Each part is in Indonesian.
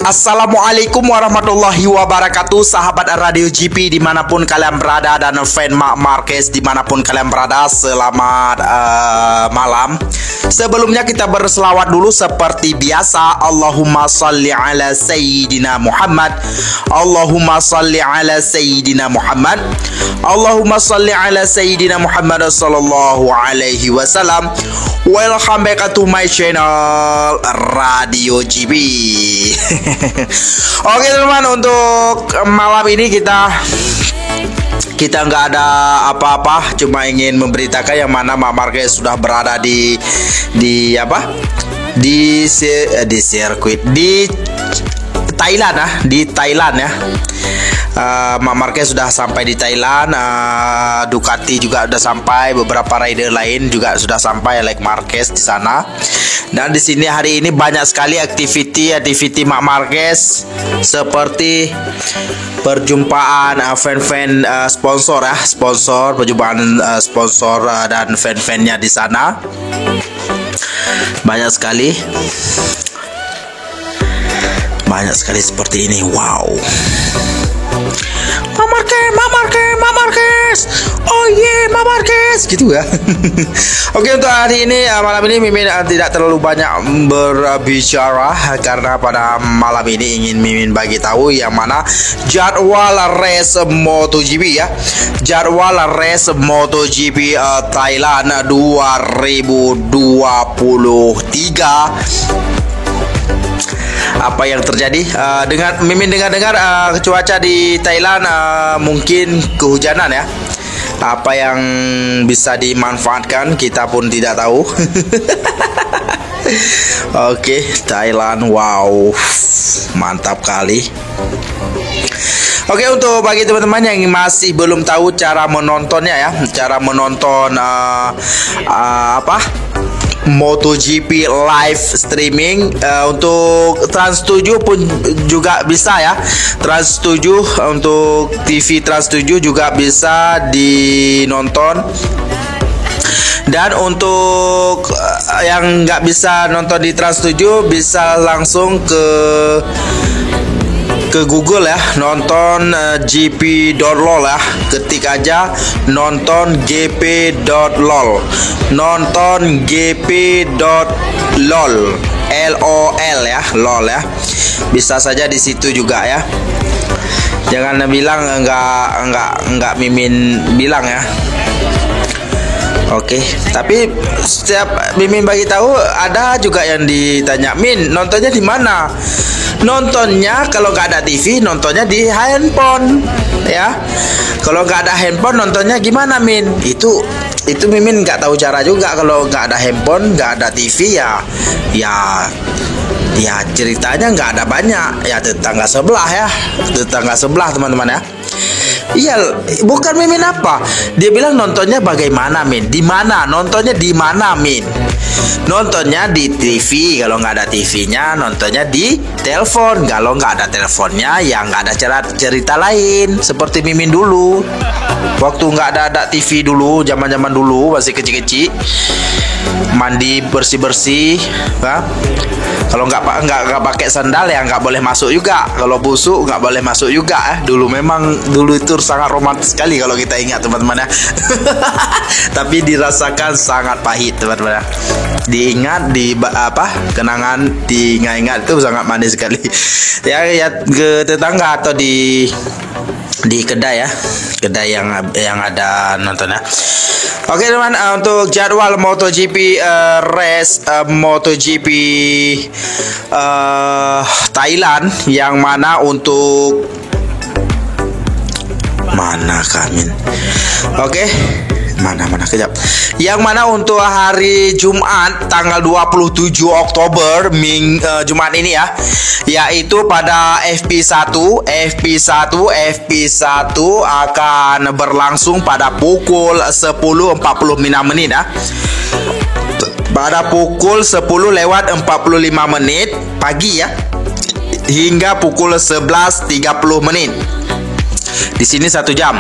Assalamualaikum warahmatullahi wabarakatuh, sahabat Radio GP dimanapun kalian berada dan fan Marc Marquez dimanapun kalian berada. Selamat malam. Sebelumnya kita berselawat dulu seperti biasa. Allahumma salli ala Sayyidina Muhammad, Allahumma salli ala Sayyidina Muhammad, Allahumma salli ala Sayyidina Muhammad sallallahu alaihi wasallam. Welcome back to my channel Radio GB. Oke teman-teman, untuk malam ini kita nggak ada apa-apa, cuma ingin memberitakan yang mana Marc Marquez sudah berada di sirkuit di Thailand ya. Marc Marquez sudah sampai di Thailand, Ducati juga sudah sampai, beberapa rider lain juga sudah sampai like Marquez di sana. Dan di sini hari ini banyak sekali aktiviti Marc Marquez, seperti perjumpaan fan-fan sponsor, perjumpaan sponsor dan fan-fannya di sana. Banyak sekali seperti ini. Wow. Marc Marquez, oh yeah, Marc Marquez, gitu ya. Oke, untuk hari ini, malam ini Mimin tidak terlalu banyak berbicara, karena pada malam ini ingin Mimin bagi tahu yang mana jadwal race MotoGP ya. Jadwal race MotoGP Thailand 2023. Apa yang terjadi dengan Mimin dengar cuaca di Thailand mungkin kehujanan ya. Apa yang bisa dimanfaatkan kita pun tidak tahu. Oke, Thailand, wow, mantap kali. Oke, untuk bagi teman-teman yang masih belum tahu cara menontonnya ya, cara menonton MotoGP live streaming, untuk Trans 7 pun juga bisa ya. Trans 7 untuk TV Trans 7 juga bisa dinonton. Dan untuk yang nggak bisa nonton di Trans 7 bisa langsung ke Google ya, nonton gp.lol ya. Ketik aja nonton gp.lol, nonton gp.lol, LOL ya, lol ya. Bisa saja di situ juga ya. Jangan bilang enggak Mimin bilang ya. Oke, tapi setiap Mimin bagi tahu ada juga yang ditanya, Min, nontonnya di mana? Nontonnya kalau nggak ada TV, nontonnya di handphone ya. Kalau nggak ada handphone, nontonnya gimana, Min? Itu Mimin nggak tahu cara juga. Kalau nggak ada handphone, nggak ada TV ya ceritanya nggak ada banyak ya. Tetangga sebelah teman-teman ya. Iya, bukan Mimin apa? Dia bilang nontonnya bagaimana, Min? Di mana? Nontonnya di mana, Min? Nontonnya di TV. Kalau nggak ada TV-nya, nontonnya di telepon. Kalau nggak ada teleponnya, ya nggak ada cerita lain. Seperti Mimin dulu, waktu nggak ada TV dulu, zaman dulu masih kecil-kecil, mandi bersih, nah. Kalau nggak pakai sandal ya nggak boleh masuk juga. Kalau busuk nggak boleh masuk juga. Dulu itu sangat romantis sekali kalau kita ingat teman-teman ya. Tapi dirasakan sangat pahit teman-teman ya. Kenangan diingat-ingat itu sangat manis sekali. Ya ke tetangga atau di kedai ya, kedai yang ada nontonnya. Oke teman, untuk jadwal MotoGP race MotoGP Thailand yang mana untuk mana Kamin? Oke. Mana kejap. Yang mana untuk hari Jumat tanggal 27 Oktober Jumat ini ya, yaitu pada FP1 akan berlangsung pada pukul 10.45 ya. Pada pukul 10 lewat 45 menit pagi ya. hingga pukul 11.30 menit. Di sini 1 jam.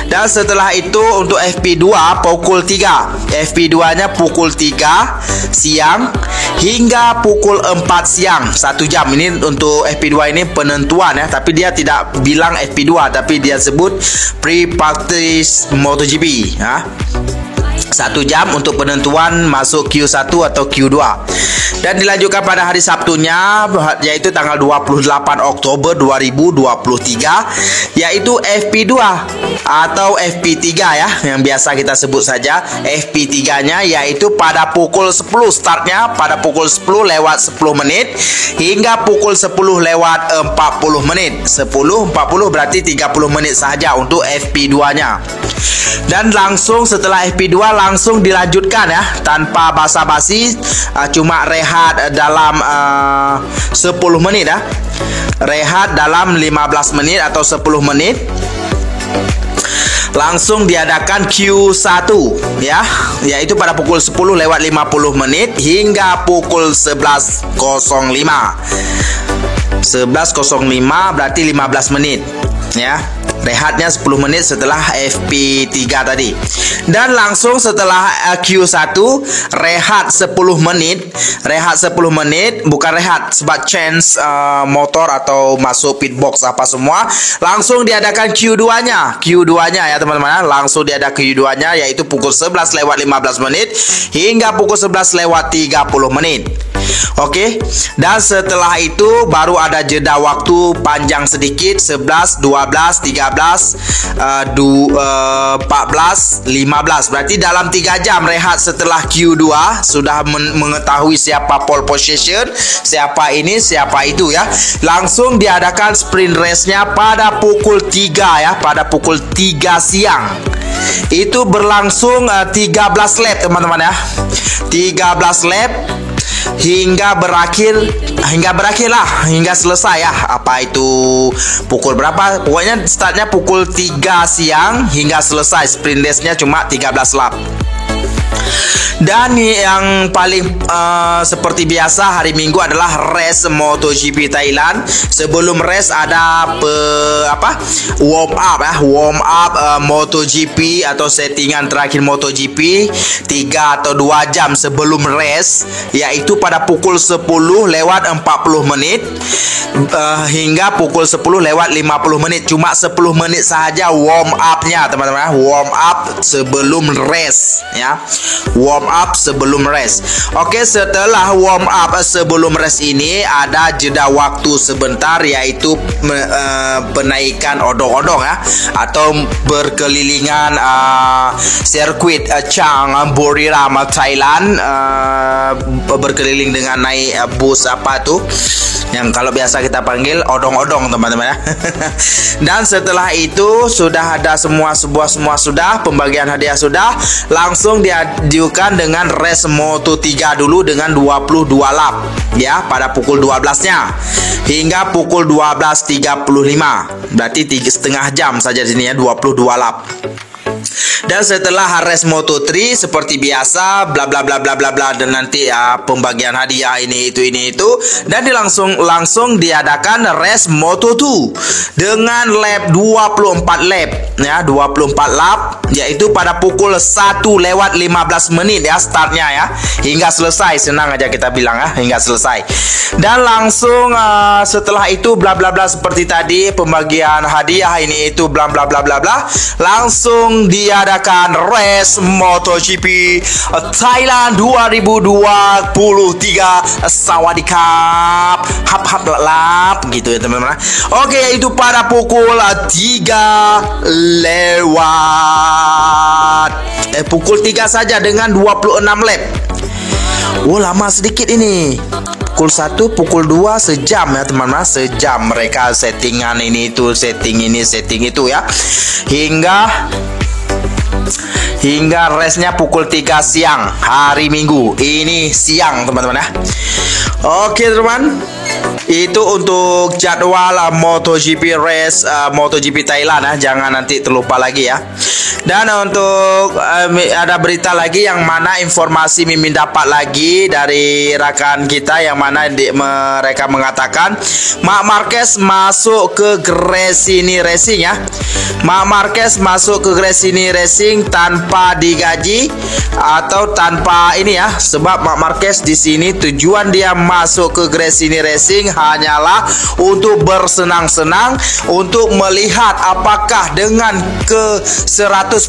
Dan setelah itu untuk FP2 pukul 3. FP2-nya pukul 3 siang hingga pukul 4 siang, 1 jam. Ini untuk FP2 ini penentuan ya, tapi dia tidak bilang FP2, tapi dia sebut pre-practice MotoGP ya. 1 jam untuk penentuan masuk Q1 atau Q2. Dan dilanjutkan pada hari Sabtunya, yaitu tanggal 28 Oktober 2023, yaitu FP2 atau FP3 ya, yang biasa kita sebut saja FP3-nya, yaitu pada pukul 10. Startnya pada pukul 10 lewat 10 menit hingga pukul 10 lewat 40 menit. 10.40 berarti 30 menit saja untuk FP2-nya. Dan langsung setelah FP2 langsung dilanjutkan ya, tanpa basa-basi, cuma rehat dalam 10 menit ya. Rehat dalam 15 menit atau 10 menit. Langsung diadakan Q1 ya, yaitu pada pukul 10 lewat 50 menit hingga pukul 11.05. 11.05 berarti 15 menit ya. Rehatnya 10 menit setelah FP3 tadi. Dan langsung setelah Q1 rehat 10 menit. Rehat 10 menit, bukan rehat sebab change motor atau masuk pitbox apa semua. Langsung diadakan Q2-nya. Q2-nya ya teman-teman. Langsung diadakan Q2-nya, yaitu pukul 11 lewat 15 menit hingga pukul 11 lewat 30 menit. Oke. Dan setelah itu baru ada jeda waktu panjang sedikit, 11, 12, 13, 14, 15. Berarti dalam 3 jam rehat setelah Q2 sudah mengetahui siapa pole position, siapa ini, siapa itu ya. Langsung diadakan sprint race-nya pada pukul 3 ya, pada pukul 3 siang. Itu berlangsung 13 lap teman-teman ya. 13 lap hingga selesai ya. Apa itu pukul berapa? Pokoknya startnya pukul 3 siang hingga selesai. Sprint race-nya cuma 13 lap. Dan yang paling seperti biasa hari Minggu adalah race MotoGP Thailand. Sebelum race ada warm up ya, MotoGP atau settingan terakhir MotoGP 3 atau 2 jam sebelum race, yaitu pada pukul 10 lewat 40 menit hingga pukul 10 lewat 50 menit. Cuma 10 menit saja warm up-nya teman-teman. Warm up sebelum race ya. Warm up sebelum race. Oke, setelah warm up sebelum race ini ada jeda waktu sebentar, yaitu penaikan odong-odong ya, atau berkelilingan sirkuit Chang Buriram Thailand, berkeliling dengan naik bus apa tuh yang kalau biasa kita panggil odong-odong teman-teman ya. Dan setelah itu sudah ada semua sudah, pembagian hadiah sudah, langsung diajukan dengan race Moto3 dulu dengan 22 lap ya, pada pukul 12-nya hingga pukul 12.35. Berarti 3,5 jam saja di sini ya, 22 lap. Dan setelah race Moto3 seperti biasa bla bla bla bla bla bla, dan nanti ya pembagian hadiah ini itu dan langsung diadakan race Moto2 dengan lap 24 lap ya, 24 lap, yaitu pada pukul 1 lewat 15 menit ya startnya ya, hingga selesai. Senang aja kita bilang ya, hingga selesai. Dan langsung setelah itu bla bla bla seperti tadi, pembagian hadiah ini itu bla bla bla bla bla, langsung diadakan race MotoGP Thailand 2023. Sawadikap, hap hap lap gitu ya teman-teman. Oke, itu pada pukul 3 lewat pukul 3 saja dengan 26 lap. Lama sedikit ini. Pukul 1, pukul 2 sejam ya teman-teman, sejam mereka settingan ini itu, setting ini, setting itu ya, hingga race-nya pukul 3 siang hari Minggu. Ini siang teman-teman ya. Oke teman-teman, Itu untuk jadwal MotoGP race MotoGP Thailand jangan nanti terlupa lagi ya. Dan untuk ada berita lagi yang mana informasi Mimin dapat lagi dari rekan kita yang mana mereka mengatakan Marc Marquez masuk ke Gresini Racing ya. Marc Marquez masuk ke Gresini Racing tanpa digaji atau tanpa ini ya, sebab Marc Marquez di sini tujuan dia masuk ke Gresini Racing hanyalah untuk bersenang-senang, untuk melihat apakah dengan ke 100%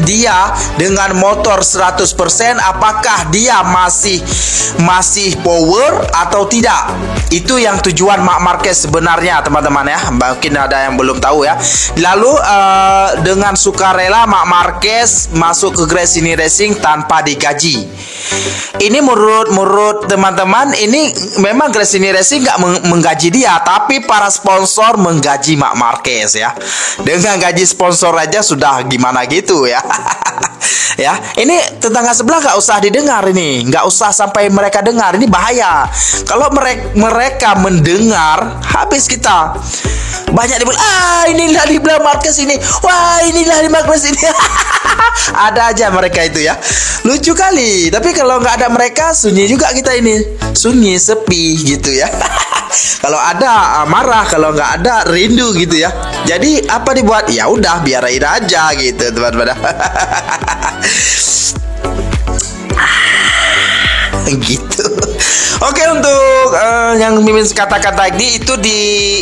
dia dengan motor 100% apakah dia masih power atau tidak. Itu yang tujuan Marc Marquez sebenarnya teman-teman ya. Mungkin ada yang belum tahu ya. Lalu dengan sukarela Marc Marquez masuk ke Gresini Racing tanpa digaji. Ini menurut teman-teman, ini memang Gresini Racing nggak menggaji dia, tapi para sponsor menggaji Marc Marquez ya. Dengan gaji sponsor aja sudah gimana gitu ya. Ya, ini tetangga sebelah nggak usah didengar, ini nggak usah sampai mereka dengar, ini bahaya. Kalau mereka mendengar, habis kita. Banyak dibilang, inilah dibilang Marquez ini, wah inilah di Marquez ini. Ada aja mereka itu ya, lucu kali. Tapi kalau nggak ada mereka, sunyi juga kita ini, sunyi sepi gitu ya. Kalau ada marah, kalau nggak ada rindu gitu ya. Jadi apa dibuat? Ya udah biarin aja gitu teman-teman. Gitu. Oke, untuk yang Mimin katakan tadi itu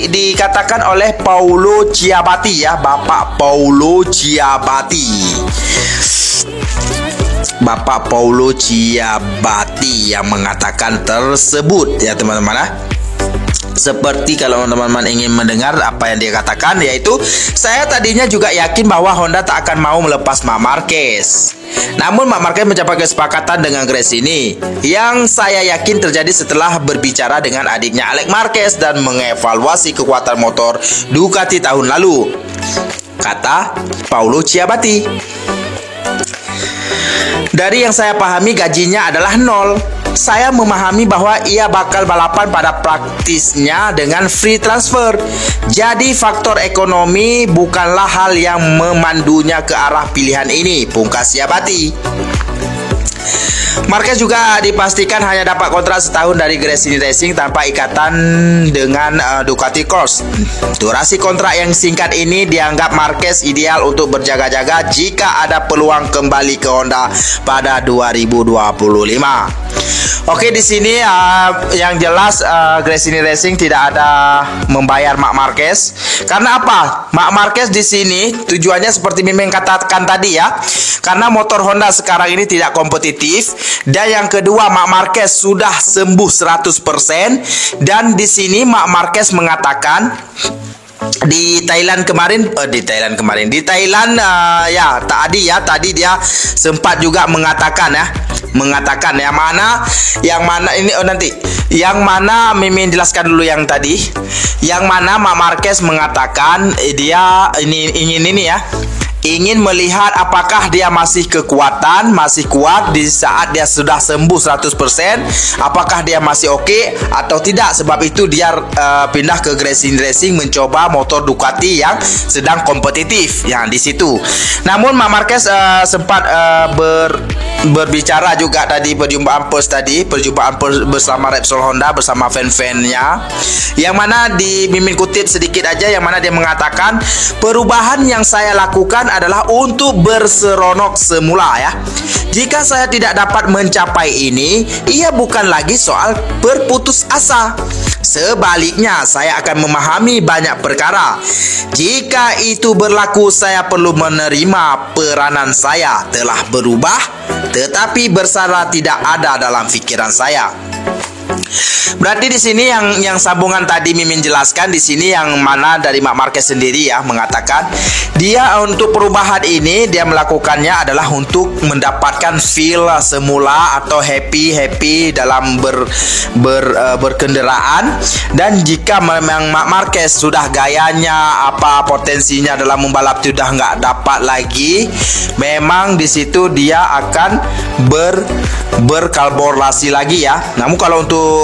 dikatakan oleh Paulo Ciabatti ya, Bapak Paulo Ciabatti. Bapak Paulo Ciabatti yang mengatakan tersebut ya teman-teman ya. Seperti kalau teman-teman ingin mendengar apa yang dia katakan, yaitu saya tadinya juga yakin bahwa Honda tak akan mau melepas Marc Marquez. Namun Marc Marquez mencapai kesepakatan dengan Gresini yang saya yakin terjadi setelah berbicara dengan adiknya Alex Marquez dan mengevaluasi kekuatan motor Ducati tahun lalu, kata Paulo Ciabatti. Dari yang saya pahami gajinya adalah 0. Saya memahami bahwa ia bakal balapan pada praktisnya dengan free transfer. Jadi faktor ekonomi bukanlah hal yang memandunya ke arah pilihan ini, pungkas Ciabatti. Marquez juga dipastikan hanya dapat kontrak setahun dari Gresini Racing tanpa ikatan dengan Ducati Course. Durasi kontrak yang singkat ini dianggap Marquez ideal untuk berjaga-jaga jika ada peluang kembali ke Honda pada 2025. Oke, di sini yang jelas Gresini Racing tidak ada membayar Marc Marquez. Karena apa? Marc Marquez di sini tujuannya seperti Mimin katakan tadi ya. Karena motor Honda sekarang ini tidak kompetitif. Dan yang kedua, Marc Marquez sudah sembuh 100%. Dan di sini Marc Marquez mengatakan di Thailand tadi dia sempat juga mengatakan yang mana Mimin jelaskan dulu yang tadi, yang mana Marc Marquez mengatakan dia ingin melihat apakah dia masih kuat di saat dia sudah sembuh 100%, apakah dia masih oke atau tidak. Sebab itu dia pindah ke Gresini Racing mencoba motor Ducati yang sedang kompetitif yang di situ. Namun Marc Marquez sempat berbicara juga tadi, perjumpaan pers bersama Repsol Honda bersama fan-fannya, yang mana Mimin kutip sedikit aja, yang mana dia mengatakan perubahan yang saya lakukan adalah untuk berseronok semula ya. Jika saya tidak dapat mencapai ini, ia bukan lagi soal berputus asa. Sebaliknya, saya akan memahami banyak perkara. Jika itu berlaku, saya perlu menerima peranan saya telah berubah, tetapi bersalah tidak ada dalam pikiran saya. Berarti di sini yang sambungan tadi Mimin jelaskan di sini, yang mana dari Marc Marquez sendiri ya mengatakan dia untuk perubahan ini dia melakukannya adalah untuk mendapatkan feel semula atau happy dalam berkendaraan. Dan jika memang Marc Marquez sudah gayanya potensinya dalam membalap sudah nggak dapat lagi, memang di situ dia akan berkolaborasi lagi ya. Namun kalau untuk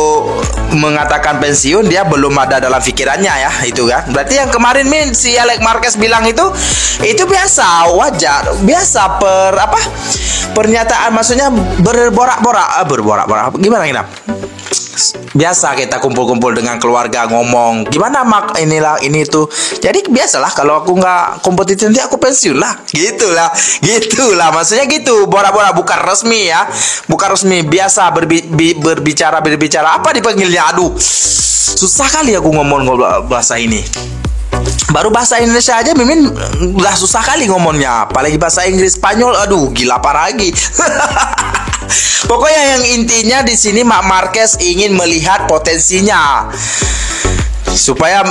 mengatakan pensiun, dia belum ada dalam pikirannya ya, itu kan. Berarti yang kemarin Min si Alex Marquez bilang itu biasa, wajar, biasa pernyataan, maksudnya berborak-borak gimana kita? Biasa kita kumpul-kumpul dengan keluarga ngomong gimana mak inilah ini itu. Jadi biasalah kalau aku nggak kompetitif nanti aku pensiun lah. Gitulah maksudnya gitu. Borak-borak bukan resmi ya, bukan resmi, biasa berbicara apa dipanggilnya. Aduh, susah kali aku ngomong bahasa ini. Baru bahasa Indonesia aja Mimin udah susah kali ngomongnya, apalagi bahasa Inggris, Spanyol, aduh gila parah lagi. Pokoknya yang intinya di sini Mak Marquez ingin melihat potensinya. Supaya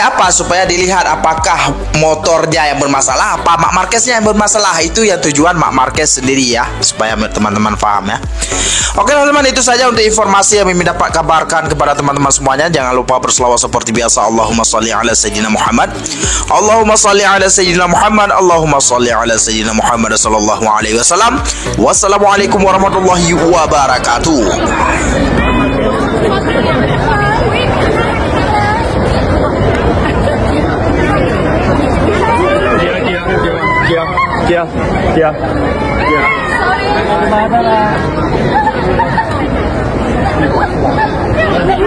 apa? Supaya dilihat apakah motornya yang bermasalah, apa Mak Marqueznya yang bermasalah. Itu yang tujuan Mak Marquez sendiri ya, supaya teman-teman paham ya. Oke teman-teman, itu saja untuk informasi yang Mimin dapat kabarkan kepada teman-teman semuanya. Jangan lupa berselawat seperti biasa. Allahumma sholli ala sayyidina Muhammad, Allahumma sholli ala sayyidina Muhammad, Allahumma sholli ala sayyidina Muhammad sallallahu alaihi wasallam. Wassalamualaikum warahmatullahi wabarakatuh. Sorry.